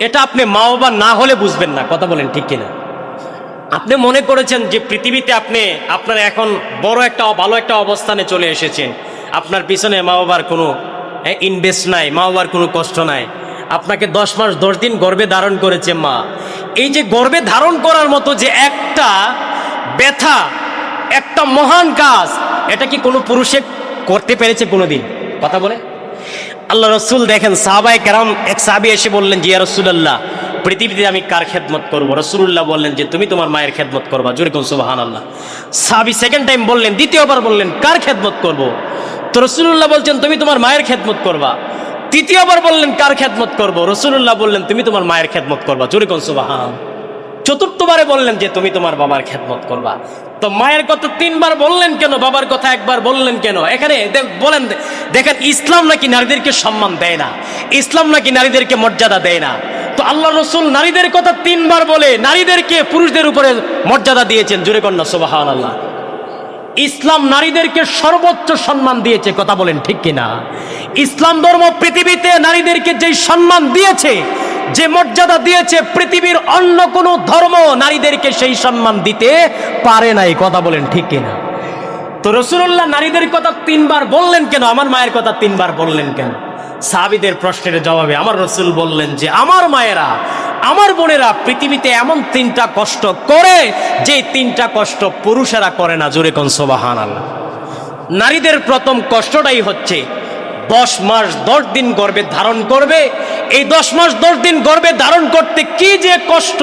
এটা আপনি মা বাবা না হলে বুঝবেন না। কথা বলেন ঠিক কিনা? আপনি মনে করেছেন যে পৃথিবীতে আপনার এখন বড় একটা ভালো একটা অবস্থানে চলে এসেছেন, আপনার পিছনে মা বাবার কোনো ইনভেস্ট নাই, মা বাবার কোনো কষ্ট নাই। আপনাকে 10 মাস 10 দিন গর্ভে ধারণ করেছে মা। এই যে গর্ভে ধারণ করার মতো যে একটা ব্যথা, একটা মহান কাজ, এটা কি কোনো পুরুষে করতে পেরেছে কোনোদিন? কথা বলে আল্লাহ রসুল দেখেন, সাহাবায়ে কেরাম, এক সাহাবী এসে বললেন যে ইয়া রাসূলুল্লাহ, পৃথিবীতে আমি কার খেদমত করব? রাসূলুল্লাহ বললেন যে তুমি তোমার মায়ের খেদমত করবা। জোরে কোন সুবহানাল্লাহ। সাহাবী সেকেন্ড টাইম বললেন, দ্বিতীয়বার বললেন কার খেদমত করব? তো রাসূলুল্লাহ বলছেন তুমি তোমার মায়ের খেদমত করবা। তৃতীয়বার বললেন কার খেদমত করব? রাসূলুল্লাহ বললেন তুমি তোমার মায়ের খেদমত করবা। জোরে কোন সুবহানাল্লাহ। চতুর্থবারে বললেন যে তুমি তোমার বাবার খেদমত করবা। তো মায়ের কথা তিনবার বললেন কেন, বাবার কথা একবার বললেন কেন? এখানে বলেন, দেখেন ইসলাম নাকি নারীদেরকে সম্মান দেয় না, ইসলাম নাকি নারীদেরকে মর্যাদা দেয় না। তো আল্লাহ রসুল নারীদের কথা তিনবার বলে নারীদেরকে পুরুষদের উপরে মর্যাদা দিয়েছেন। জোরে কন্যা সুবহানাল্লাহ। ইসলাম নারীদেরকে সর্বোচ্চ সম্মান দিয়েছে, কথা বলেন ঠিক কিনা? ইসলাম ধর্ম পৃথিবীতে নারীদেরকে যে সম্মান দিয়েছে, যে মর্যাদা দিয়েছে, পৃথিবীর অন্য কোন ধর্ম নারীদেরকে সেই সম্মান দিতে পারে নাই, কথা বলেন ঠিক কিনা? তো রাসূলুল্লাহ নারীদের কথা তিনবার বললেন কেন, আমার মায়ের কথা তিনবার বললেন কেন? সাহাবীদের প্রশ্নের জবাবে আমার রাসূল বললেন যে আমার মায়েরা, আমার বোনেরা পৃথিবীতে এমন তিনটা কষ্ট করে যে তিনটা কষ্ট পুরুষেরা করে না। জোরে কোন সুবহানাল্লাহ। নারীদের প্রথম কষ্টটাই হচ্ছে 10 মাস 10 দিন গর্ভে ধারণ করবে। এই 10 মাস 10 দিন গর্ভে ধারণ করতে কি যে কষ্ট,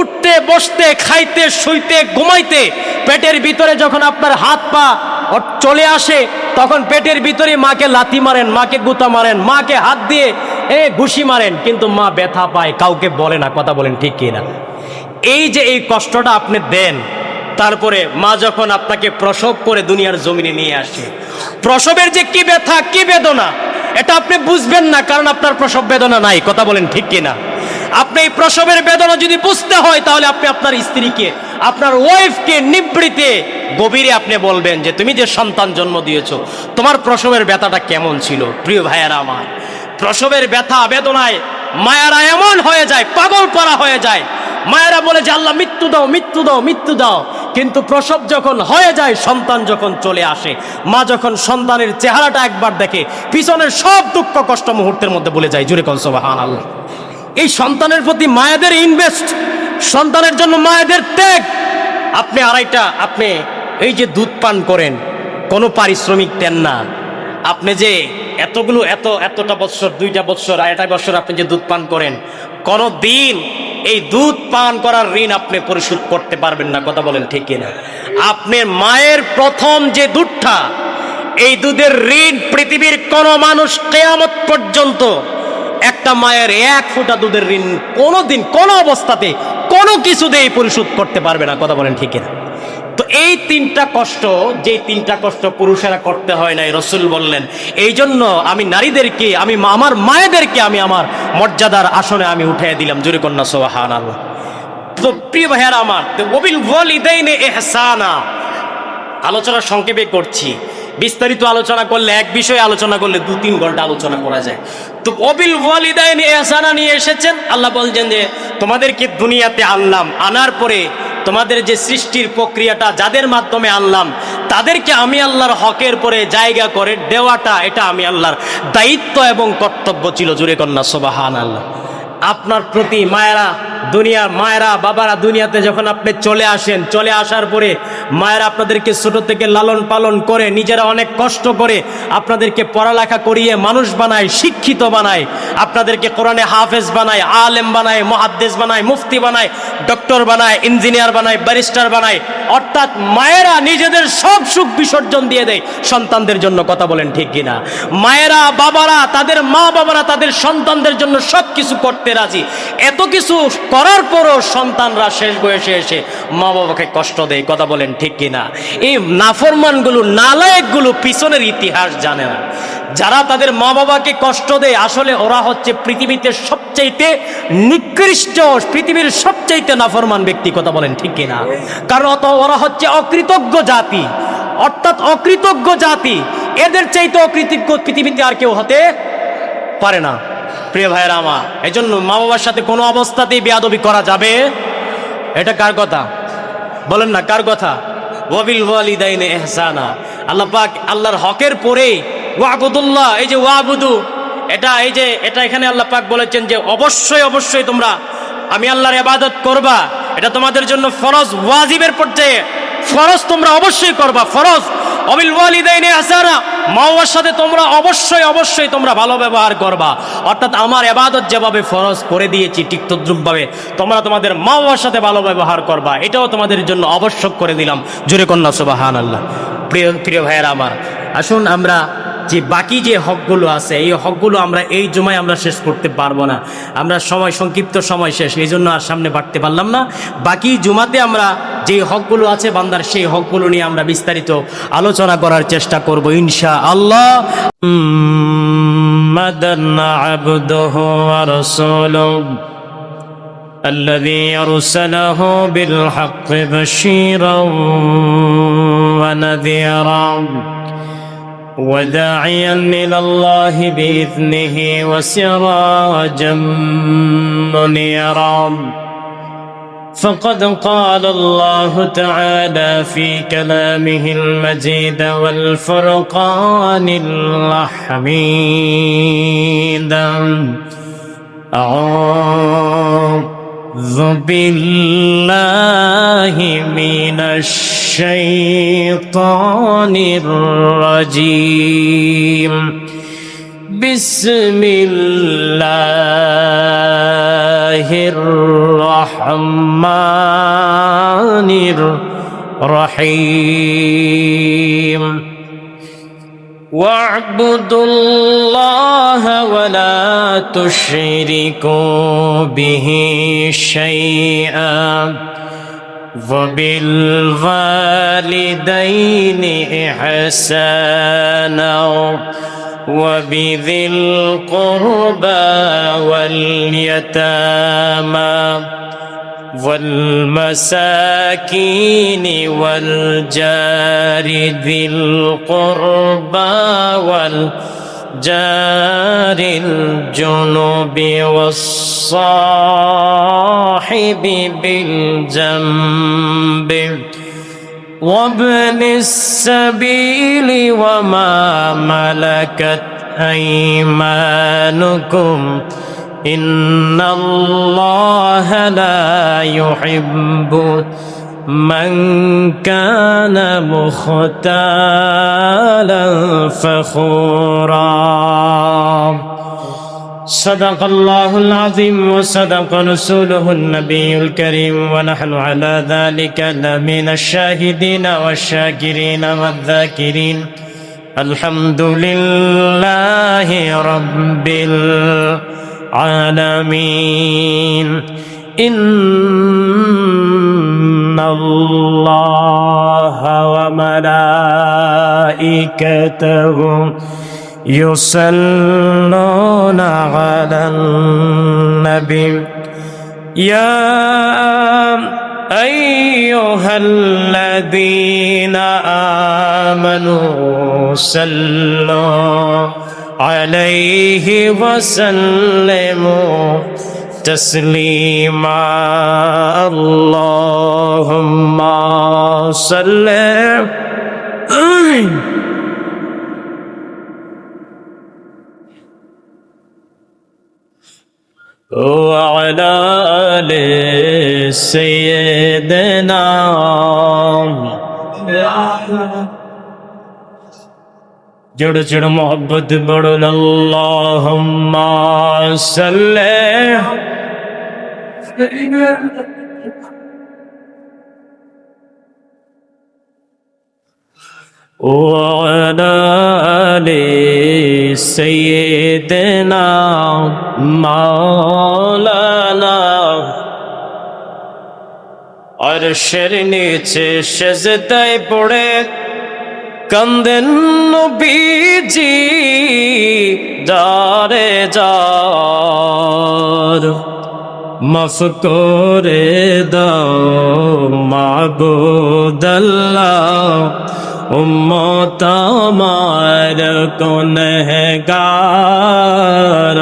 উঠতে বসতে, খাইতে শুইতে ঘুমাইতে। পেটের ভিতরে যখন আপনার হাত পা চলে আসে তখন পেটের ভিতরে মাকে লাথি মারেন, মাকে গুতা মারেন, মাকে হাত দিয়ে ঘুষি মারেন, কিন্তু মা ব্যথা পায়, কাউকে বলে না, কথা বলেন ঠিক কিনা? এই যে এই কষ্টটা আপনি দেন, তারপরে মা যখন আপনাকে প্রসব করে দুনিয়ার জমিনে নিয়ে আসে, প্রসবের যে কি ব্যথা কি বেদনা এটা আপনি বুঝবেন না, কারণ আপনার প্রসব বেদনা নাই, কথা বলেন ঠিক কিনা? আপনি এই প্রসবের বেদনা যদি বুঝতে হয় তাহলে আপনি আপনার স্ত্রীকে, আপনার ওয়াইফকে নিবৃতে গভীরে আপনি বলবেন যে তুমি যে সন্তান জন্ম দিয়েছো তোমার প্রসবের ব্যথাটা কেমন ছিল। প্রিয় ভাইয়েরা আমার, প্রসবের ব্যথা বেদনায় মায়েরা এমন হয়ে যায়, পাগল পারা হয়ে যায়। মায়েরা বলে যে আল্লাহ মৃত্যু দাও, মৃত্যু দাও, মৃত্যু দাও। কিন্তু প্রসব যখন হয়ে যায়, সন্তান যখন চলে আসে, মা যখন সন্তানের চেহারাটা একবার দেখে, পিছনের সব দুঃখ কষ্ট মুহূর্তের মধ্যে ভুলে যায়। জোরে কোন সুবহানাল্লাহ। এই সন্তানের প্রতি মায়েদের ইনভেস্ট, সন্তানের জন্য মায়েদের ত্যাগ। আপনি আপনি এই যে দুধ পান করেন, কোনো পারিশ্রমিক দেন না। আপনি যে এতটা বছর, 2টা বছর, 1টা বছর আপনি যে দুধ পান করেন, কোনো দিন এই দুধ পান করার ঋণ আপনি পরিশোধ করতে পারবেন না, কথা বলেন ঠিক কিনা? আপনার মায়ের প্রথম যে দুধটা, এই দুধের ঋণ পৃথিবীর কোন মানুষ কিয়ামত পর্যন্ত একটা মায়ের 1 ফোঁটা দুধের ঋণ কোনোদিন কোনো অবস্থাতে কোনো কিছুতেই পরিশোধ করতে পারবে না, কথা বলেন ঠিক কিনা? তো এই তিনটা কষ্ট, যে তিনটা কষ্ট পুরুষেরা করতে হয় নাই, রাসূল বললেন এই জন্য আমি নারীদেরকে, আমি আমার মায়েদেরকে আমি আমার মর্যাদার আসনে আমি উঠিয়ে দিলাম। জোরে কন্যা সুবহানাল্লাহ। তো প্রিয় ভাইয়ারা আমার, ওয়াবিল ওয়ালিদাইনি ইহসানা, আলোচনা সংক্ষেপে করছি, বিস্তারিত আলোচনা করলে, এক বিষয়ে আলোচনা করলে 2-3 ঘন্টা আলোচনা করা যায়। তো ওয়াবিল ওয়ালিদাইনি ইহসানা নিয়ে এসেছেন। আল্লাহ বলছেন যে তোমাদেরকে দুনিয়াতে আনলাম, আনার পরে তোমাদের যে সৃষ্টির প্রক্রিয়াটা যাদের মাধ্যমে আনলাম, তাদেরকে আমি আল্লাহর হকের পরে জায়গা করে দেওয়াটা, এটা আমি আল্লাহর দায়িত্ব এবং কর্তব্য ছিল। জোরে কন্যা সুবহানাল্লাহ। আপনার প্রতি মায়েরা, দুনিয়ার মায়েরা, বাবারা দুনিয়াতে যখন আপনি চলে আসেন, চলে আসার পরে মায়েরা আপনাদেরকে ছোট থেকে লালন পালন করে, নিজেরা অনেক কষ্ট করে আপনাদেরকে পড়ালেখা করিয়ে মানুষ বানায়, শিক্ষিত বানায়, আপনাদেরকে কোরআনে হাফেজ বানায়, আলেম বানায়, মুহাদ্দিস বানায়, মুফতি বানায়, ডক্টর বানায়, ইঞ্জিনিয়ার বানায়, ব্যারিস্টার বানায়। অর্থাৎ মায়েরা নিজেদের সব সুখ বিসর্জন দিয়ে দেয় সন্তানদের জন্য, কথা বলেন ঠিক কিনা? মায়েরা, বাবারা, তাদের মা বাবারা তাদের সন্তানদের জন্য সব কিছু করতে রাজি। এত কিছু করার পরও সন্তানরা শেষ বয়সে এসে মা বাবাকে কষ্ট দেয়, কথা বলেন ঠিক কিনা? এই নাফরমানগুলো, নালায়েকগুলো পিছনের ইতিহাস জানে না। যারা তাদের মা বাবাকে কষ্ট দেয়, আসলে ওরা হচ্ছে পৃথিবীতে সবচাইতে নিকৃষ্ট, পৃথিবীর সবচাইতে নাফরমান ব্যক্তি, কথা বলেন ঠিক কিনা? কারণ ওরা হচ্ছে অকৃতজ্ঞ জাতি, অর্থাৎ অকৃতজ্ঞ জাতি। এদের চাইতে অকৃতজ্ঞ পৃথিবীতে আর কেউ হতে পারে না। প্রিয় ভাইয়েরা আমার, এই জন্য মা বাবার সাথে কোনো অবস্থাতেই বেয়াদবি করা যাবে। এটা কার কথা বলেন না, কার কথা? ওয়াবিল ওয়ালিদাইনি ইহসানা। আল্লাহ পাক আল্লাহর হকের পরে ওয়াবুদুল্লাহ, এই যে ওয়াবুদু, এটা এখানে আল্লাহ পাক বলেছেন যে অবশ্যই তোমরা আমি আল্লাহর ইবাদত করবা। এটা তোমাদের জন্য ফরজ, ওয়াজিবের পর্যায়ে ফরজ তোমরা অবশ্যই করবা, ফরজ। ওয়াবিল ওয়ালিদাইনি ইহসানা, মা বাবার সাথে তোমরা অবশ্যই তোমরা ভালো ব্যবহার করবা। অর্থাৎ আমার ইবাদত যেভাবে ফরজ করে দিয়েছি ঠিক তদ্রূপভাবে তোমরা তোমাদের মা বাবার সাথে ভালো ব্যবহার করবা, এটাও তোমাদের জন্য আবশ্যক করে দিলাম। জোরে কন্যা সুবহানাল্লাহ। প্রিয় ভাইয়েরা আমার, আসুন আমরা যে বাকি যে হকগুলো আছে এই হকগুলো আমরা এই জুমায় আমরা শেষ করতে পারবো না, আমরা সংক্ষিপ্ত সময় শেষ, এই জন্য আর সামনে বাড়তে পারলাম না। বাকি জুমাতে আমরা যে হকগুলো আছে বান্দার, সেই হকগুলো নিয়ে আমরা বিস্তারিত আলোচনা করার চেষ্টা করব ইনশাআল্লাহ। আবদুহু ওয়া রাসূলুহু الذي أرسله بالحق بشيرا ونذيرا وداعيا إلى الله بإذنه وسراجا منيرا. فقد قال الله تعالى في كلامه المجيد والفرقان الحميد: أعوذ بالله من الشيطان الرجيم. بسم الله الرحمن الرحيم. واعبدوا الله ولا تشركوا به شيئا وبالوالدين إحسانا وبذي القربى واليتامى والمساكين والجار ذي القربى والجار الجنب والصاحب بالجنب وابن السبيل وما ملكت أيمانكم إن الله لا يحب من كان مختالا فخورا. صدق الله العظيم وصدق رسوله النبي الكريم ونحن على ذلك لمن الشاهدين والشاكرين والذاكرين. الحمد لله رب العالمين. إن الله وملائكته يصلون على النبي يا أيها الذين آمنوا صلوا عليه وسلموا تسليما. اللهم صل وعلى آل سيدنا جڑ جڑ محبت بڑھ اللہم صلی وعلى آل سيدنا مولانا আরশের নিচে সেজদায় পড়ে কান্দেন নবীজি যারে যার মাফ করে দাও মাবুদ আল্লাহ উম্মত আমার গুনহগার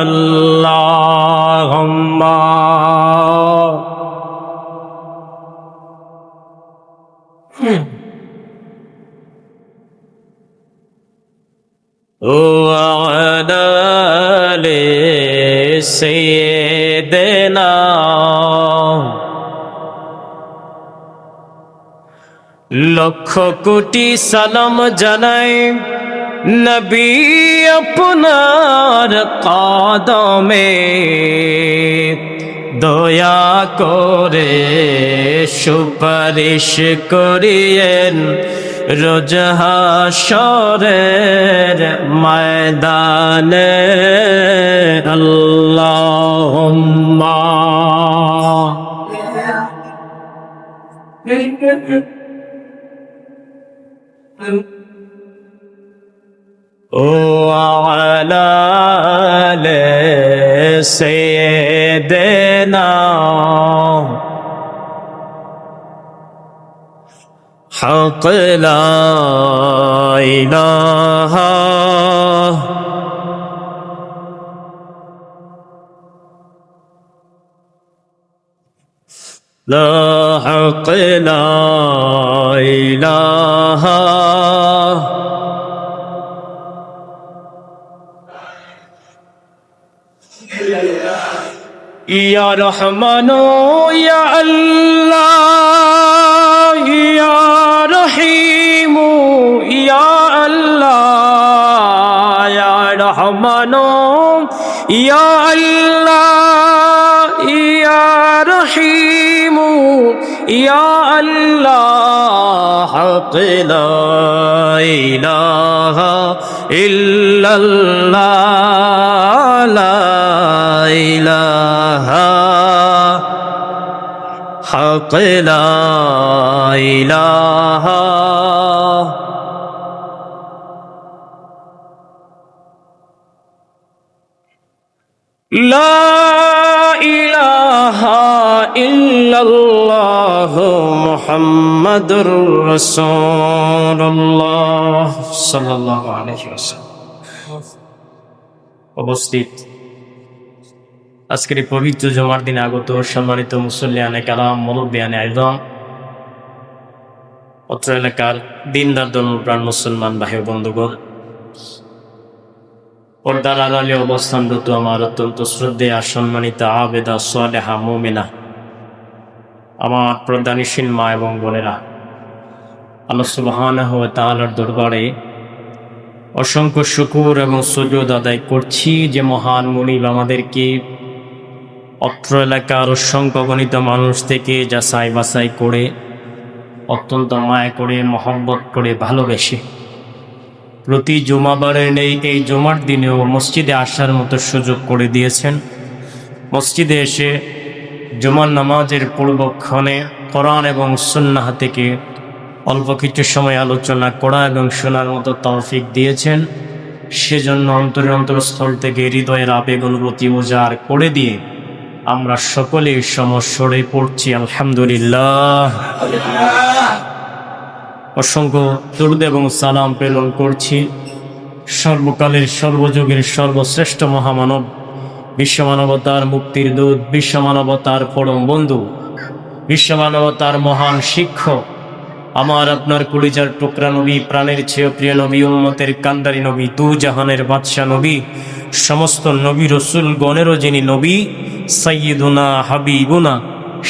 আল্লাহুম্মা وعلى آل سيدنا লক্ষ কোটি সালাম জানাই নবী আপনার কদমে, দয়া করে সুপারিশ করিয়েন রোজ হাশরের ময়দানে। আল্লাহুম্মা ও আলা আলি সাইয়্যিদিনা হক লা ইলাহা লা হক লা ইলাহা ইয়া রহমানু ইয়া আল্লাহ, ইয়া রহিমু ইয়া আল্লাহ, ইয়া রহমানু ইয়া আল্লাহ, ইয়া রহিমু ইয়া আল্লাহ, হক লা ইলাহা ইল্লাল্লাহ, লা ইলাহা হক লা ইলাহা লা ইলাহা ইল্লাল্লাহ মুহাম্মাদুর রাসূলুল্লাহ সাল্লাল্লাহু আলাইহি ওয়াসাল্লাম। উপস্থিত আজকের এই পবিত্র জুমার দিনে আগত সম্মানিত মুসল্লিয়ানে কালাম, মুরব্বিয়ানে আযম, অত্র এলাকার দিনদার ধর্মপ্রাণ মুসলমান ভাই ও বন্ধুগণ, পর্দার আড়ালে অবস্থানরত আমার অত্যন্ত শ্রদ্ধেয়া সম্মানিতা আবেদা সালেহা মুমিনা, আমার প্রদানশীল মা এবং বোনেরা, আল্লাহ সুবহানাহু ওয়া তাআলার দরবারে অসংখ্য শুকর এবং সুজুদ আদায় করছি যে মহান মুনিব আমাদেরকে অত্র এলাকার অসংখ্য গণিত মানুষ থেকে যাচাই বাছাই করে অত্যন্ত মায়া করে মহব্বত করে ভালোবেসে প্রতি জুমাবারের নেই এই জুমার দিনেও মসজিদে আসার মতো সুযোগ করে দিয়েছেন। মসজিদে এসে জুমার নামাজের পূর্বক্ষণে কোরআন এবং সুন্নাহ থেকে অল্প কিছু সময় আলোচনা করা এবং শোনার মতো তৌফিক দিয়েছেন। সেজন্য অন্তরস্থল থেকে হৃদয়ের আবেগ অনুভূতি উজাড় করে দিয়ে আমরা সকলেই সমস্বরে পড়ছি আলহামদুলিল্লাহ। অসংখ্য দরুদ এবং সালাম প্রেরণ করছি সর্বকালের সর্বযুগের সর্বশ্রেষ্ঠ মহামানব, বিশ্বমানবতার মুক্তির দূত, বিশ্বমানবতার পরম বন্ধু, বিশ্বমানবতার মহান শিক্ষক, আমার আপনার কলিজার টুকরা নবী, প্রাণের চেয়ে প্রিয় নবী, উম্মতের কান্দারি নবী, দু জাহানের বাদশা নবী, সমস্ত নবী রসুল গণেরও যিনি নবী, সাইয়্যিদুনা হাবিবুনা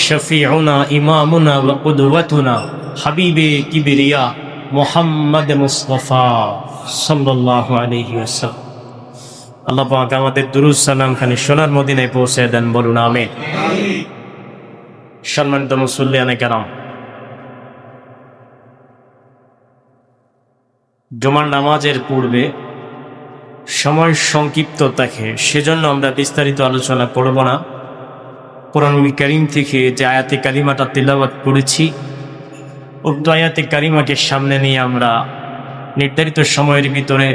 শফিউনা ইমামুনা ওয়া কুদওয়াতুনা হাবিবে কিবরিয়া মুহাম্মদ মুস্তাফা সাল্লাল্লাহু আলাইহি ওয়াসাল্লাম। আল্লাহ পাক আমাদের দুরূদ সালাম খানি সোনার মদিনায় পৌঁছে দেন, বলুন আমিন। সম্মানিত মুসল্লিয়ানে কেরাম, জুমার নামাজের পূর্বে সময় সংক্ষিপ্ত থাকে, সেজন্য আমরা বিস্তারিত আলোচনা করব না। কোরআনুল কারীম থেকে যে আয়াতে কারিমাটা তিলাওয়াত করেছি, উক্ত আয়াতে কারিমাকে সামনে নিয়ে আমরা নির্ধারিত সময়ের ভিতরে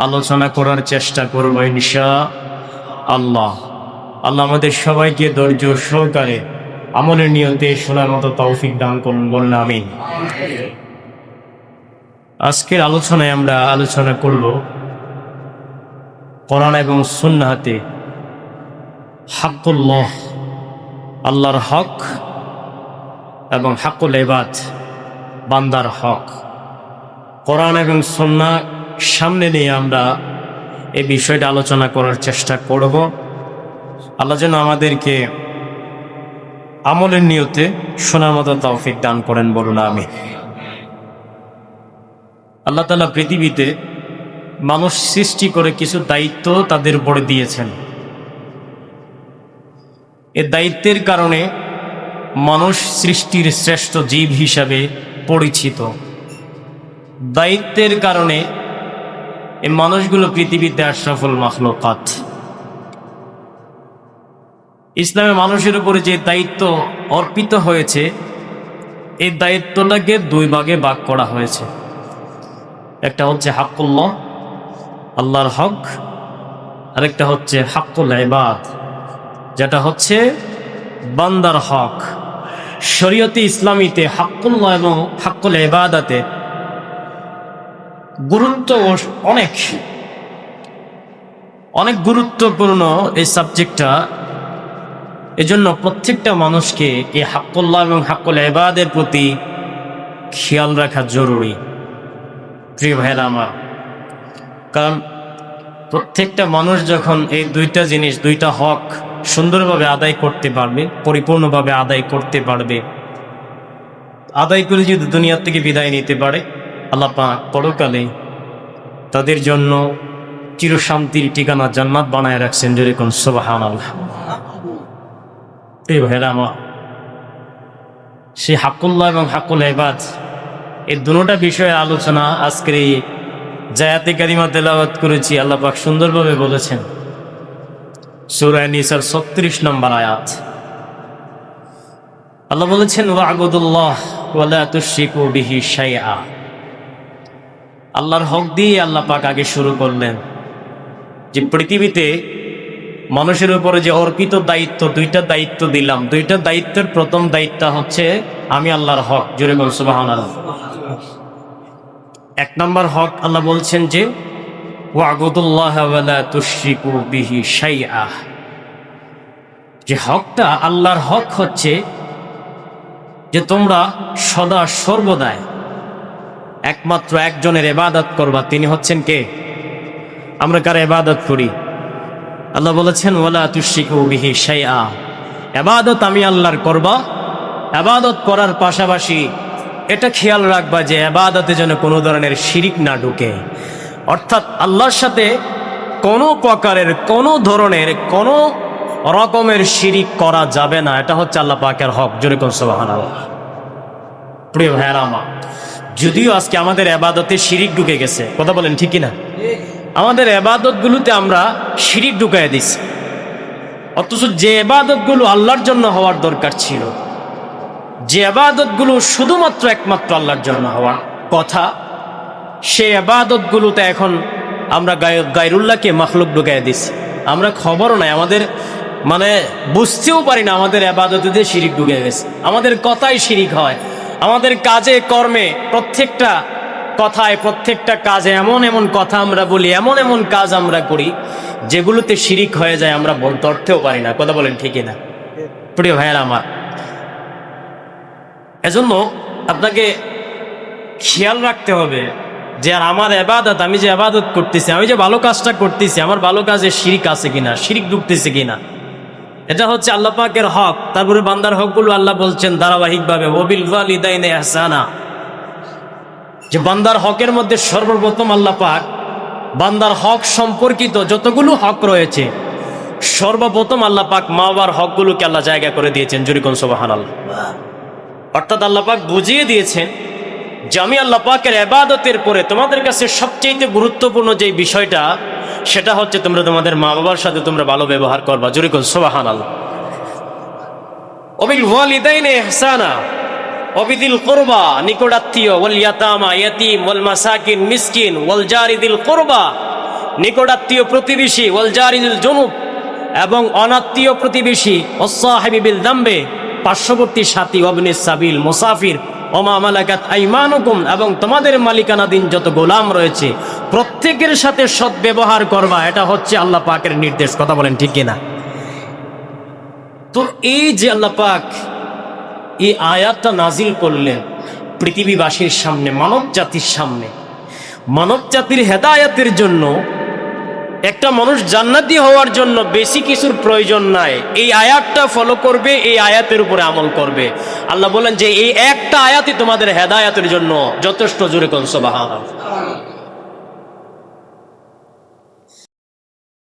আলোচনা করার চেষ্টা করব ইনশাআল্লাহ। আল্লাহ আমাদের সবাইকে ধৈর্য সহকারে আমলের নিয়তে শোনার মতো তৌফিক দান করুন, বলুন আমিন। আজকের আলোচনায় আমরা আলোচনা করব কোরআন এবং সুন্নাহতে হাক্কুল্লাহ, আল্লাহর হক, এবং হাক্কুল ইবাদ, বান্দার হক। কোরআন এবং সুন্নাহ সামনে নিয়ে আমরা এই বিষয়টা আলোচনা করার চেষ্টা করব। আল্লাহ যেন আমাদেরকে আমলের নিয়তে শোনার মতো তৌফিক দান করেন, বলুন আমিন। আল্লাহ তাআলা পৃথিবীতে মানুষ সৃষ্টি করে কিছু দায়িত্ব তাদের উপরে দিয়েছেন। এ দায়িত্বের কারণে মানুষ সৃষ্টির শ্রেষ্ঠ জীব হিসাবে পরিচিত। দায়িত্বের কারণে এই মানুষগুলো পৃথিবীতে আশরাফুল মাখলুকাত। ইসলামে মানুষের উপরে যে দায়িত্ব অর্পিত হয়েছে, এই দায়িত্বটাকে দুই ভাগে ভাগ করা হয়েছে। একটা হচ্ছে হাক্কুল্লাহ, আল্লাহর হক, আরেকটা হচ্ছে হাক্কুল ইবাদ, যেটা হচ্ছে বান্দার হক। শরীয়তে ইসলামীতে হাক্কুল্লাহ এবং হাক্কুল ইবাদাতে গুরুত্ব অনেক গুরুত্বপূর্ণ এই সাবজেক্টটা। এজন্য প্রত্যেকটা মানুষকে এই হাক্কুল্লাহ এবং হাক্কুল ইবাদের প্রতি খেয়াল রাখা জরুরি। প্রিয় ভাইরা আমার, কারণ প্রত্যেকটা মানুষ যখন এই দুইটা জিনিস, দুইটা হক সুন্দরভাবে আদায় করতে পারবে, পরিপূর্ণভাবে আদায় করতে পারবে, আদায় করে যদি দুনিয়ার থেকে বিদায় নিতে পারে, আল্লাহ পাক পরকালে তাদের জন্য চিরশান্তির ঠিকানা জান্নাত বানায় রাখছেন। যেরকম সুবহানাল্লাহ। প্রিয় ভাইরা আমার, সেই হাক্কুল্লাহ এবং হাক্কুল ইবাদ এই দুটোটা বিষয়ে আলোচনা আজকের এই জায়াতে কারিমা তেলাওয়াত করেছি। আল্লাহ পাক সুন্দরভাবে বলেছেন সূরা নিসার 36 নম্বর আয়াত। আল্লাহ বলেছেন ওয়া'বুদুল্লাহ ওয়া লা তুশরিকু বিহি শাইআ। আল্লাহর হক দিয়ে আল্লাহ পাক আগে শুরু করলেন যে পৃথিবীতে মানুষের উপরে যে অর্পিত দায়িত্ব, দুইটা দায়িত্ব দিলাম। দুইটা দায়িত্বের প্রথম দায়িত্ব হচ্ছে আমি আল্লাহর হক। জোরে বল সুবহানাল্লাহ। এক নম্বর হক আল্লাহ বলছেন যে ওয়া'বুদুল্লাহ ওয়া লা তুশরিকু বিহি শাইআ। যে হকটা, আল্লাহর হক হচ্ছে যে তোমরা সদা সর্বদাই একমাত্র একজনের ইবাদত করবা। তিনি হচ্ছেন কে? আমরা কার ইবাদত করি? আল্লাহ বলেছেন ওয়ালা তুশরিকু বিহি শাইআ। ইবাদত আমি আল্লাহর করবা। ইবাদত করার পাশাপাশি এটা খেয়াল রাখবা যে ইবাদতে যেন কোনো ধরনের শিরিক না ঢুকে। অর্থাৎ আল্লাহর সাথে কোনো প্রকারের, কোনো ধরনের, কোনো রকমের শিরিক করা যাবে না। এটা হচ্ছে আল্লাহ পাকের হক। জোরে কোন সুবহানাল্লাহ। প্রিয় ভাইরা আমার, যদিও আজকে আমাদের ইবাদতে শিরিক ঢুকে গেছে, কথা বলেন ঠিক কিনা? আমাদের ইবাদতগুলোতে আমরা শিরিক ঢুকাইয়া দিছি, অথচ যে ইবাদতগুলো আল্লাহর জন্য হওয়ার দরকার ছিল, যে ইবাদতগুলো শুধুমাত্র একমাত্র আল্লাহর জন্য হওয়ার কথা, সেই ইবাদতগুলোতে এখন আমরা গায়রুল্লাহকে মাখলুক ঢুকাইয়া দিছি। আমরা খবরও নাই, আমাদের বুঝতেও পারি না আমাদের ইবাদতে শিরিক ঢুকে গেছে। আমাদের কথাই শিরিক হয়, আমাদের কাজে কর্মে, প্রত্যেকটা কথায়, প্রত্যেকটা কাজে এমন এমন কথা আমরা বলি, এমন এমন কাজ আমরা করি যেগুলোতে শিরিক হয়ে যায়, আমরা ধরতেও পারি না। কথা বলেন ঠিক না? প্রিয় ভাইয়েরা আমার, এজন্য আপনাকে খেয়াল রাখতে হবে যে আর আমার ইবাদত, আমি যে ইবাদত করতেছি, আমি যে ভালো কাজটা করতেছি, আমার ভালো কাজে শিরিক আছে কিনা, শিরিক ঢুকতেছে কিনা। এটা হচ্ছে আল্লাহ পাকের হক। তারপরে বান্দার হকগুলো আল্লাহ বলছেন ধারাবাহিকভাবে ওয়াবিল ওয়ালিদাইনি ইহসানা। যে বান্দার হকের মধ্যে সর্বপ্রথম আল্লাহ পাক বান্দার হক সম্পর্কিত যতগুলো হক রয়েছে, সর্বপ্রথম আল্লাহ পাক মা বাবার হকগুলোকে আল্লাহ জায়গা করে দিয়েছেন। জোরে কোন সুবহানাল্লাহ। অর্থাৎ আল্লাহ পাক বুঝিয়ে দিয়েছেন যে আমি আল্লাহ পাকের ইবাদতের পরে তোমাদের কাছে সবচেয়ে গুরুত্বপূর্ণ যে বিষয়টা, সেটা হচ্ছে তোমরা তোমাদের মা বাবার সাথে তোমরা ভালো ব্যবহার করবা। জোরে কোন সুবহানাল্লাহ। ওয়াবিল ওয়ালিদাইনি ইহসানা ওয়াবিদিল কুরবা, নিকটাত্মীয়, ওয়াল ইয়াতামা, ইয়াতীম, ওয়াল মাসাকিন, মিসকিন, ওয়াল জারিদিল কুরবা, নিকটাত্মীয় প্রতিবেশী, ওয়াল জারিদিল জুনুব, এবং অনাত্মীয় প্রতিবেশী, ওয়াস সাহিবি বিল যামবে, পার্শ্ববর্তী সাথী, ওয়াবনিস সাবিল, মুসাফির, ওমা মালাকাত আইমানুকুম, এবং তোমাদের মালিকানাধীন যত গোলাম রয়েছে প্রত্যেকের সাথে সৎ ব্যবহার করবা। এটা হচ্ছে আল্লাহ পাকের নির্দেশ। কথা বলেন ঠিক কিনা? তো এই যে আল্লাহ পাক এই আয়াতটা নাজিল করলেন পৃথিবীবাসীর সামনে, মানব জাতির সামনে, মানব জাতির হেদায়েতের জন্য, একটা মানুষ জান্নাতি হওয়ার জন্য বেশি কিছুর প্রয়োজন নাই। এই আয়াতটা ফলো করবে, এই আয়াতের উপরে আমল করবে। আল্লাহ বলেন যে এই একটা আয়াতই তোমাদের হেদায়েতের জন্য যথেষ্ট। জোরে কোন সুবহানাল্লাহ।